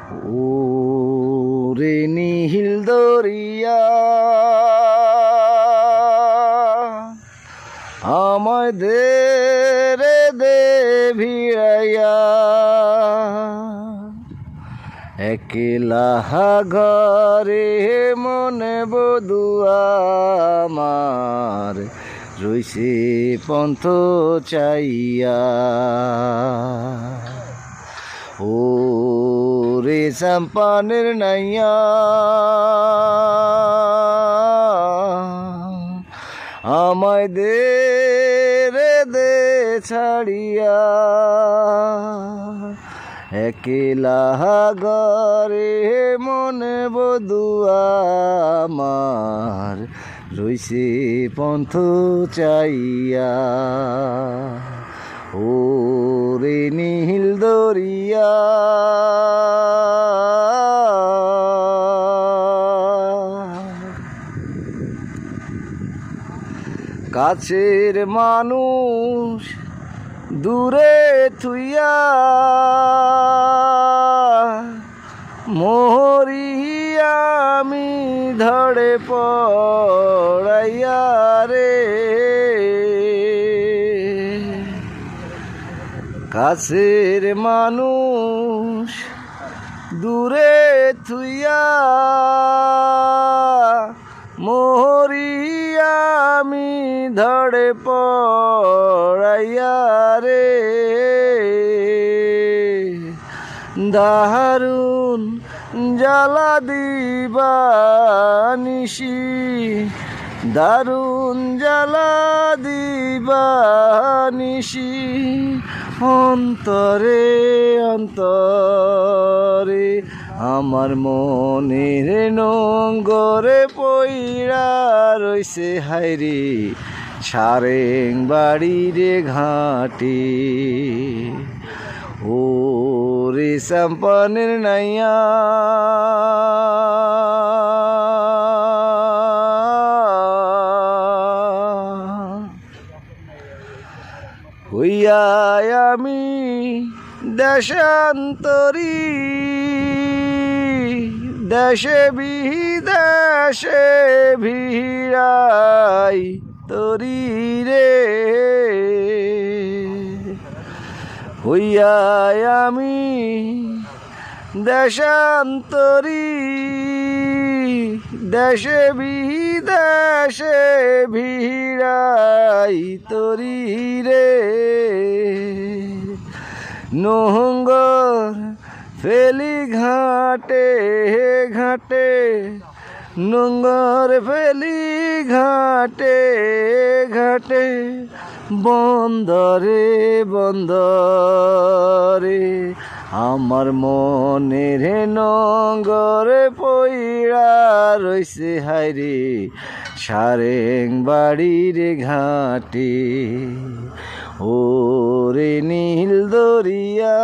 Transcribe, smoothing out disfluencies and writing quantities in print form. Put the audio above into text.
ওরে নীল দরিয়া আমায় দে রে দে ভিড়াইয়া, একলা ঘরে মনে বধুয়া আমার রইছে পন্থ চাইয়া। ও রে চাম্পানের নাইয়া আমায় দে রে দে ছাড়িয়া, একলা ঘরে মনে বধুয়া আমার রইছে পন্থ চাইয়া। ও রে নীল দরিয়া কাছের মানুষ দূরে থুইয়া মরি আমি ধরে পড়াইয়া রে, কাছের মানুষ দূরে থুইয়া মরি আমি ধরে পড়াইয়া রে, দারুণ জ্বালা দিবা নিশি, দারুণ জ্বালা দিবা নিশি, অন্তরে অন্তরে আমার মনের নোংরে পইড়া রইছে হাইরে সারেং বাড়ির ঘাটে। ও রে চাম্পানের নাইয়া হইয়া আমি দেশান্তরী, দেশে বিদেশে ভিড়াই তরি রে, হইয়া আমি দেশান্তরী, দেশে বিদেশে ভিড়াই তরি রে, নোংর ফেলি ঘাটে ঘাটে, নোংর ফেলি ঘাটে ঘাটে, বন্দরে বন্দরে আমার মনের নোংরে পইড়া রইছে হাইরে সারেং বাড়ির ঘাটে। ও রে নীল দরিয়া